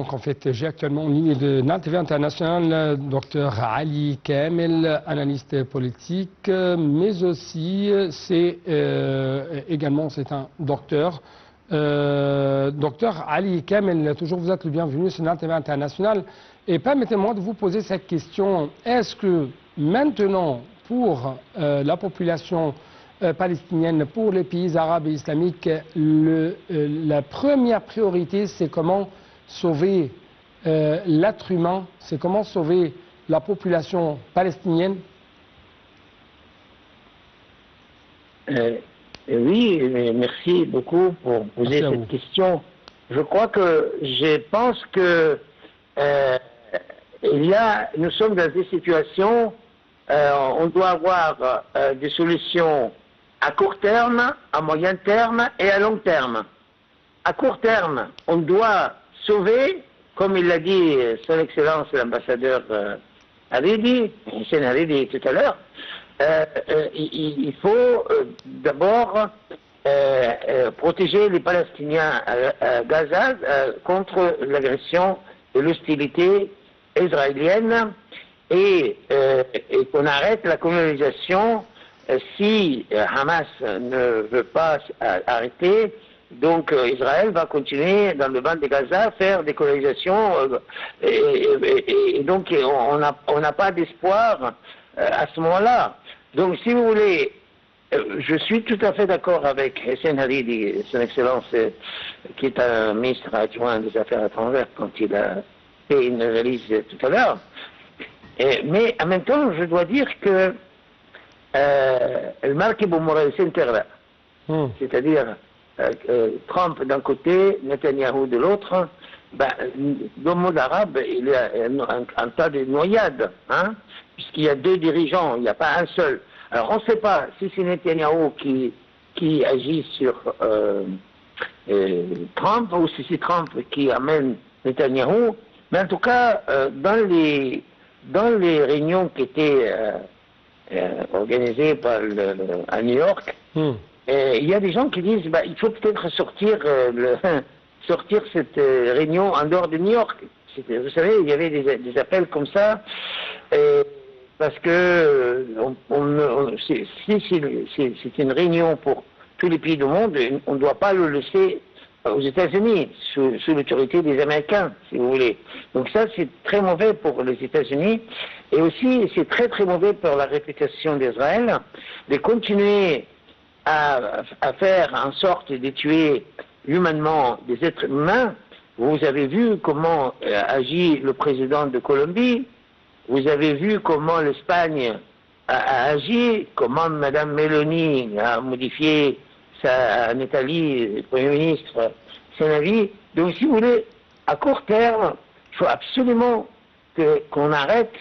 Donc en fait, j'ai actuellement en ligne de NAN TV International Dr Ali Kamel, analyste politique, mais aussi c'est également c'est un docteur. Docteur Ali Kamel, toujours vous êtes le bienvenu sur NAN TV International. Et permettez-moi de vous poser cette question. Est-ce que maintenant, pour la population palestinienne, pour les pays arabes et islamiques, la première priorité, c'est comment sauver l'être humain, c'est comment sauver la population palestinienne? Oui, merci beaucoup pour poser cette question. Je crois que, je pense que nous sommes dans des situations, on doit avoir des solutions à court terme, à moyen terme et à long terme. À court terme, on doit sauver, comme il l'a dit son Excellence l'ambassadeur Hariri, Hussein Hariri tout à l'heure, il faut d'abord protéger les Palestiniens à Gaza contre l'agression et l'hostilité israélienne et qu'on arrête la colonisation si Hamas ne veut pas arrêter. Donc Israël va continuer dans le banc de Gaza à faire des colonisations et donc on n'a pas d'espoir à ce moment-là. Donc si vous voulez, je suis tout à fait d'accord avec Hussein Hariri, son Excellence, qui est un ministre adjoint des Affaires étrangères quand il a fait une analyse tout à l'heure. Mais en même temps, je dois dire que le marquis Boumouray s'intéresse, c'est-à-dire Trump d'un côté, Netanyahou de l'autre. Dans le monde arabe, il y a un tas de noyades, hein, puisqu'il y a deux dirigeants, il n'y a pas un seul. Alors on ne sait pas si c'est Netanyahou qui agit sur Trump ou si c'est Trump qui amène Netanyahou, mais en tout cas, dans les réunions qui étaient organisées à New York, il y a des gens qui disent il faut peut-être sortir cette réunion en dehors de New York. Vous savez, il y avait des appels comme ça, parce que si c'est une réunion pour tous les pays du monde, on ne doit pas le laisser aux États-Unis, sous l'autorité des Américains, si vous voulez. Donc ça, c'est très mauvais pour les États-Unis, et aussi c'est très très mauvais pour la réputation d'Israël, de continuer à faire en sorte de tuer humainement des êtres humains. Vous avez vu comment agit le président de Colombie, vous avez vu comment l'Espagne a agi, comment Mme Meloni a modifié en Italie, le Premier ministre, son avis. Donc si vous voulez, à court terme, il faut absolument qu'on arrête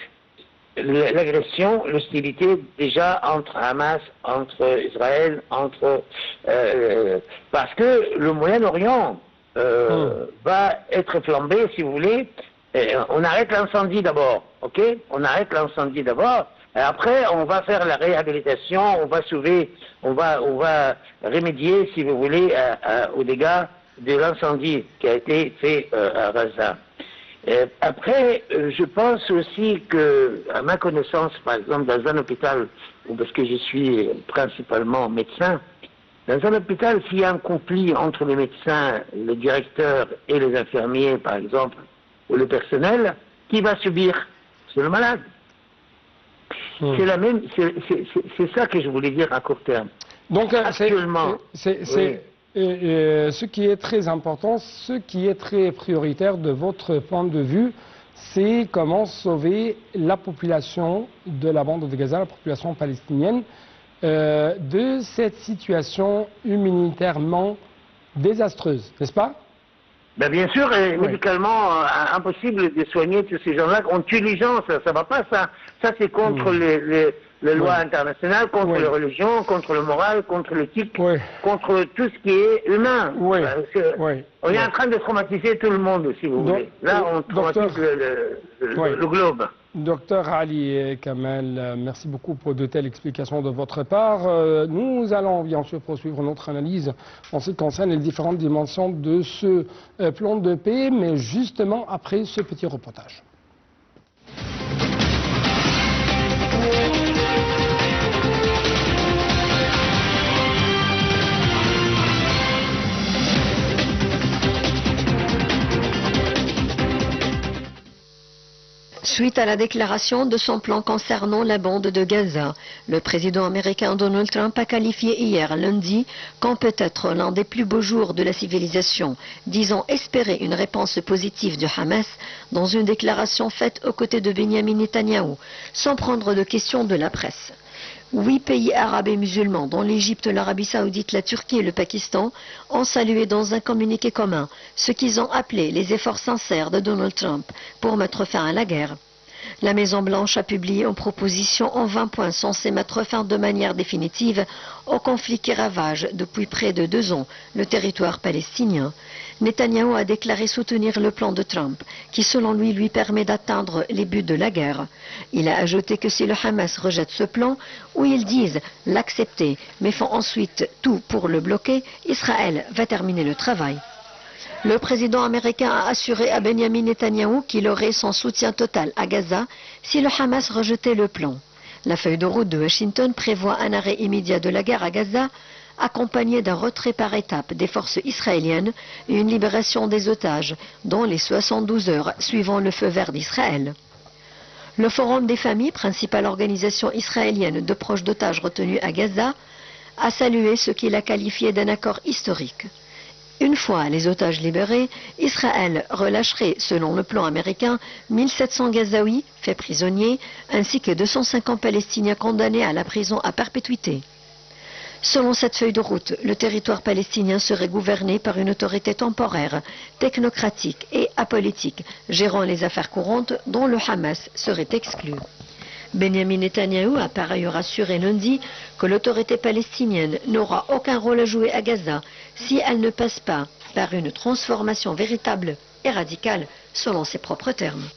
l'agression, l'hostilité déjà entre Hamas, entre Israël, parce que le Moyen-Orient va être flambé, si vous voulez. On arrête l'incendie d'abord, ok? On arrête l'incendie d'abord. Et après, on va faire la réhabilitation, on va sauver, on va remédier, si vous voulez, aux dégâts de l'incendie qui a été fait à Gaza. Après, je pense aussi que, à ma connaissance, par exemple, dans un hôpital, parce que je suis principalement médecin, dans un hôpital, s'il y a un conflit entre les médecins, le directeur et les infirmiers, par exemple, ou le personnel, qui va subir? C'est le malade. C'est la même, c'est ça que je voulais dire à court terme. Donc, actuellement, ce qui est très important, ce qui est très prioritaire de votre point de vue, c'est comment sauver la population de la bande de Gaza, la population palestinienne, de cette situation humanitairement désastreuse, n'est-ce pas? Bien sûr, médicalement impossible de soigner tous ces gens-là. On tue les gens, ça ne va pas, ça. Ça, c'est contre les lois internationales, contre les religions, contre le moral, contre l'éthique, contre tout ce qui est humain. On est en train de traumatiser tout le monde, si vous voulez. Là, on traumatise le globe. Docteur Ali Kamel, merci beaucoup pour de telles explications de votre part. Nous allons bien sûr poursuivre notre analyse en ce qui concerne les différentes dimensions de ce plan de paix, mais justement après ce petit reportage. Suite à la déclaration de son plan concernant la bande de Gaza, le président américain Donald Trump a qualifié hier lundi comme peut-être l'un des plus beaux jours de la civilisation, disant espérer une réponse positive du Hamas dans une déclaration faite aux côtés de Benjamin Netanyahou, sans prendre de questions de la presse. 8 pays arabes et musulmans, dont l'Égypte, l'Arabie Saoudite, la Turquie et le Pakistan, ont salué dans un communiqué commun ce qu'ils ont appelé les efforts sincères de Donald Trump pour mettre fin à la guerre. La Maison-Blanche a publié une proposition en 20 points censée mettre fin de manière définitive au conflit qui ravage depuis près de 2 ans le territoire palestinien. Netanyahou a déclaré soutenir le plan de Trump, qui selon lui permet d'atteindre les buts de la guerre. Il a ajouté que si le Hamas rejette ce plan, ou ils disent l'accepter, mais font ensuite tout pour le bloquer, Israël va terminer le travail. Le président américain a assuré à Benjamin Netanyahou qu'il aurait son soutien total à Gaza si le Hamas rejetait le plan. La feuille de route de Washington prévoit un arrêt immédiat de la guerre à Gaza, accompagné d'un retrait par étapes des forces israéliennes et une libération des otages dans les 72 heures suivant le feu vert d'Israël. Le Forum des familles, principale organisation israélienne de proches d'otages retenus à Gaza, a salué ce qu'il a qualifié d'un accord historique. Une fois les otages libérés, Israël relâcherait, selon le plan américain, 1700 Gazaouis faits prisonniers, ainsi que 250 Palestiniens condamnés à la prison à perpétuité. Selon cette feuille de route, le territoire palestinien serait gouverné par une autorité temporaire, technocratique et apolitique, gérant les affaires courantes dont le Hamas serait exclu. Benjamin Netanyahou a par ailleurs assuré lundi que l'autorité palestinienne n'aura aucun rôle à jouer à Gaza si elle ne passe pas par une transformation véritable et radicale selon ses propres termes.